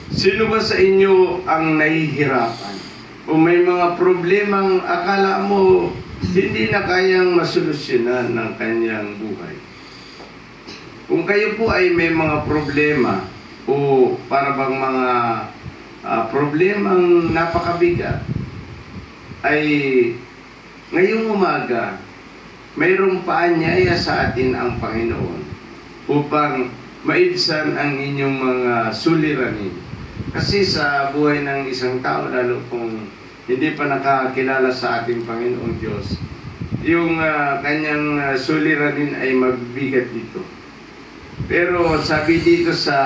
Sino ba sa inyo ang nahihirapan? O may mga problemang akala mo hindi na kayang masolusyonan ng kanyang buhay? Kung kayo po ay may mga problema o para bang mga problemang napakabigat, ay ngayong umaga, mayroong paanyaya sa atin ang Panginoon upang maibsan ang inyong mga suliranin. Kasi sa buhay ng isang tao, lalo kung hindi pa nakakilala sa ating Panginoong Diyos, yung kanyang suliranin ay magbigat dito. Pero sabi dito sa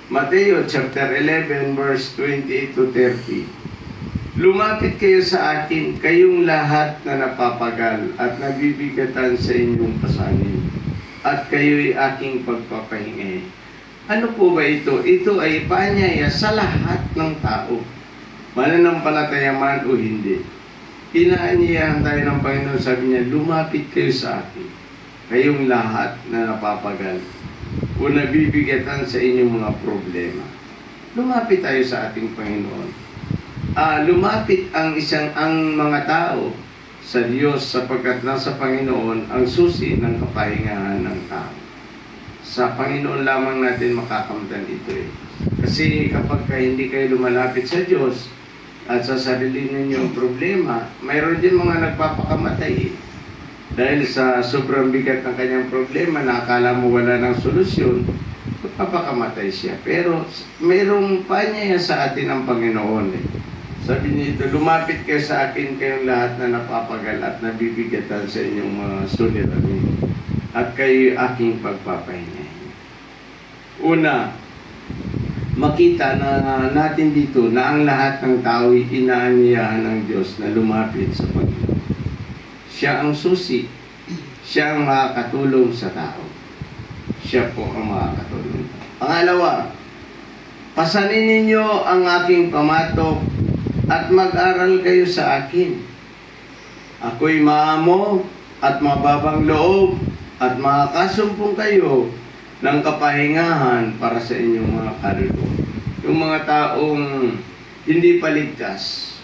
Mateo chapter 11 verse 28 to 30, lumapit kayo sa akin, kayong lahat na napapagal at nabibigatan sa inyong pasanin, at kayo'y aking pagpapahingahin. Ano po ba ito? Ito ay paanyaya sa lahat ng tao, mananampalataya man o hindi. Inaanyayahan tayo ng Panginoon, sabi niya, lumapit kayo sa akin, kayong lahat na napapagal o nabibigatan sa inyong mga problema. Lumapit tayo sa ating Panginoon. Lumapit ang mga tao sa Diyos sapagkat nasa Panginoon ang susi ng kapahingahan ng tao. Sa Panginoon lamang natin makakamtan ito eh. Kasi kapag hindi kayo lumalapit sa Diyos at sa sarili ninyong problema, mayroon din mga nagpapakamatay eh. Dahil sa sobrang bigat ng kanyang problema na akala mo wala ng solusyon, magpapakamatay siya. Pero mayroong paanyaya sa atin ang Panginoon eh. Sabi niya ito, lumapit kayo sa akin, kayong lahat na napapagal at nabibigatan sa inyong mga suliranin, at kayo aking pagpapahingahin. Una, makita na natin dito na ang lahat ng tao ay inaanyayahan ng Diyos na lumapit sa Panginoon. Siya ang susi. Siya ang makakatulong sa tao. Siya po ang makakatulong. Pangalawa, pasanin ninyo ang aking pamatok at mag-aral kayo sa akin. Ako'y maamo at mababang loob at makakasumpong kayo ng kapahingahan para sa inyong mga kaluluwa. Yung mga taong hindi paligtas,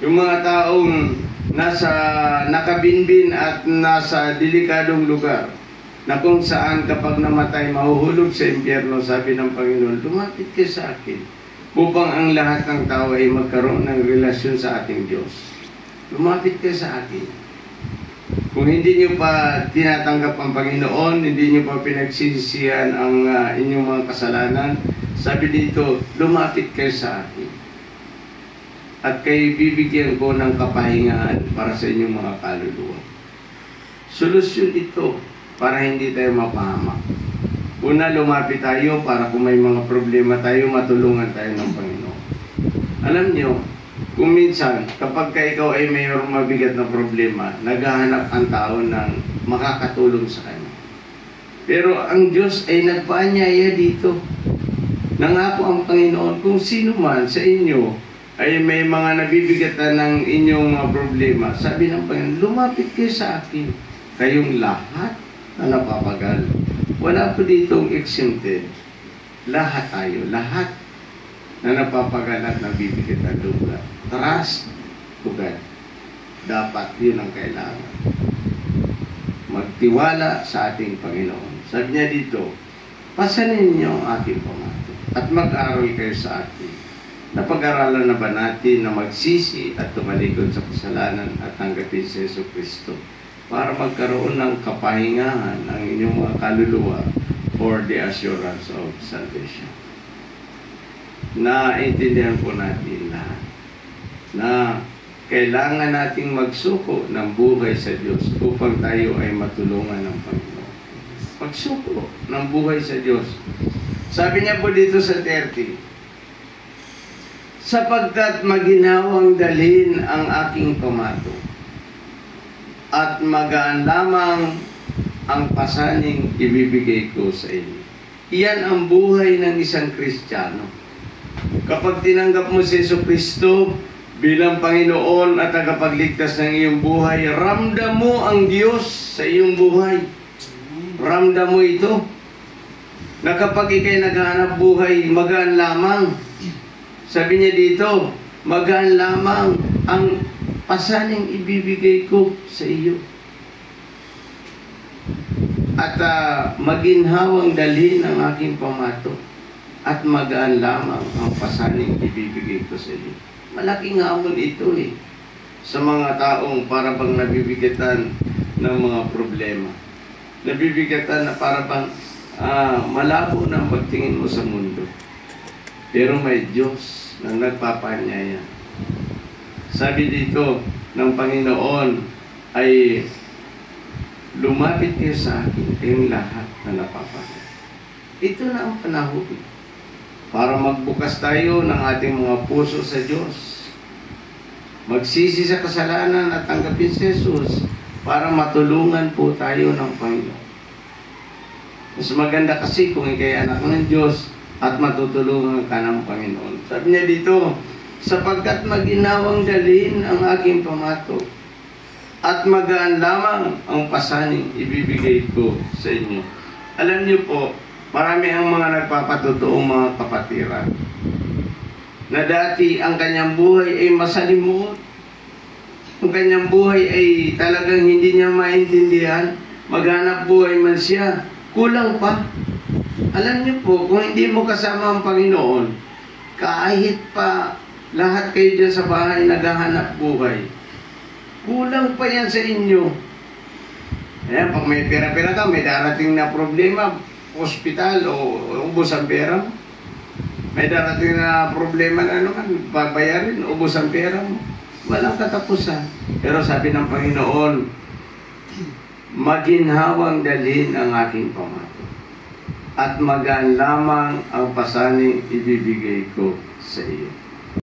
yung mga taong nakabinbin at nasa delikadong lugar, na kung saan kapag namatay mahuhulog sa impyerno, sabi ng Panginoon, lumapit kayo sa akin upang ang lahat ng tao ay magkaroon ng relasyon sa ating Diyos. Lumapit kayo sa akin. Kung hindi nyo pa tinatanggap ang Panginoon, hindi nyo pa pinagsisisihan ang inyong mga kasalanan, sabi dito, lumapit kayo sa akin. At kayo bibigyan ko ng kapahingahan para sa inyong mga kaluluwa. Solusyon ito para hindi tayo mapahamak. Una, lumapit tayo para kung may mga problema tayo, matulungan tayo ng Panginoon. Alam nyo, kung minsan, kapag ikaw ay mayroong mabigat na problema, naghahanap ang tao ng makakatulong sa kanya. Pero ang Diyos ay nagpaanyaya dito. Nangako ang Panginoon, kung sino man sa inyo ay may mga nabibigatan ng inyong mga problema, sabi ng Panginoon, lumapit kayo sa akin, kayong lahat na napapagal. Wala po ditong exempted. Lahat tayo, lahat na napapagal at nabibigatan lugar. Trust to God. Dapat yun ang kailangan. Magtiwala sa ating Panginoon. Sabi niya dito, pasanin niyo ang aking pamato at mag-aral kayo sa akin. Napag-aralan na ba natin na magsisi at tumalikod sa kasalanan at tanggapin si Yesu Kristo para magkaroon ng kapahingahan ang inyong mga kaluluwa for the assurance of salvation? Naintindihan po natin lahat na kailangan nating magsuko ng buhay sa Diyos upang tayo ay matulungan ng Panginoon. Magsuko ng buhay sa Diyos. Sabi niya po dito sa 30, sapagkat maginhawang dalhin ang aking pamato at magaan lamang ang pasaning ibibigay ko sa inyo. Iyan ang buhay ng isang Kristiyano. Kapag tinanggap mo si Yesu Kristo bilang Panginoon at tagapagligtas ng iyong buhay, ramdam mo ang Diyos sa iyong buhay. Ramdam mo ito. na kapag ikay naghahanap buhay, magaan lamang. Sabi niya dito, magaan lamang ang pasaning ibibigay ko sa iyo. At maginhawang dalhin ang aking pamato. At magaan lamang ang pasaning ibibigay ko sa iyo. Malaking hamon ito sa mga taong para bang nabibigatan ng mga problema. Nabibigatan na para bang malabo na pagtingin mo sa mundo. Pero may Diyos na nagpapanyaya. Sabi dito ng Panginoon ay lumapit kayo sa akin, kayong lahat na napapagod. Ito na ang panahon para magbukas tayo ng ating mga puso sa Diyos. Magsisi sa kasalanan at tanggapin si Jesus para matulungan po tayo ng Panginoon. Mas maganda kasi kung ikay anak ng Diyos at matutulungan ka ng Panginoon. Sabi niya dito, sapagkat maginawang dalhin ang aking pamato at magaan lamang ang pasaning ibibigay ko sa inyo. Alam niyo po, marami ang mga nagpapatotoong mga kapatiran na dati ang kanyang buhay ay masalimuot. Ang kanyang buhay ay talagang hindi niya maintindihan. Maghanap buhay man siya, kulang pa. Alam niyo po, kung hindi mo kasama ang Panginoon, kahit pa lahat kayo dyan sa bahay naghahanap buhay, kulang pa yan sa inyo. Ayan, pag may pera-pera ka, may darating na problema, hospital o ubos ang pera mo. May darating na problema na naman, babayarin, ubos ang pera mo. Walang katapusan. Pero sabi ng Panginoon, maginhawang dalhin ang aking pamato at magaan lamang ang pasaning ibibigay ko sa iyo.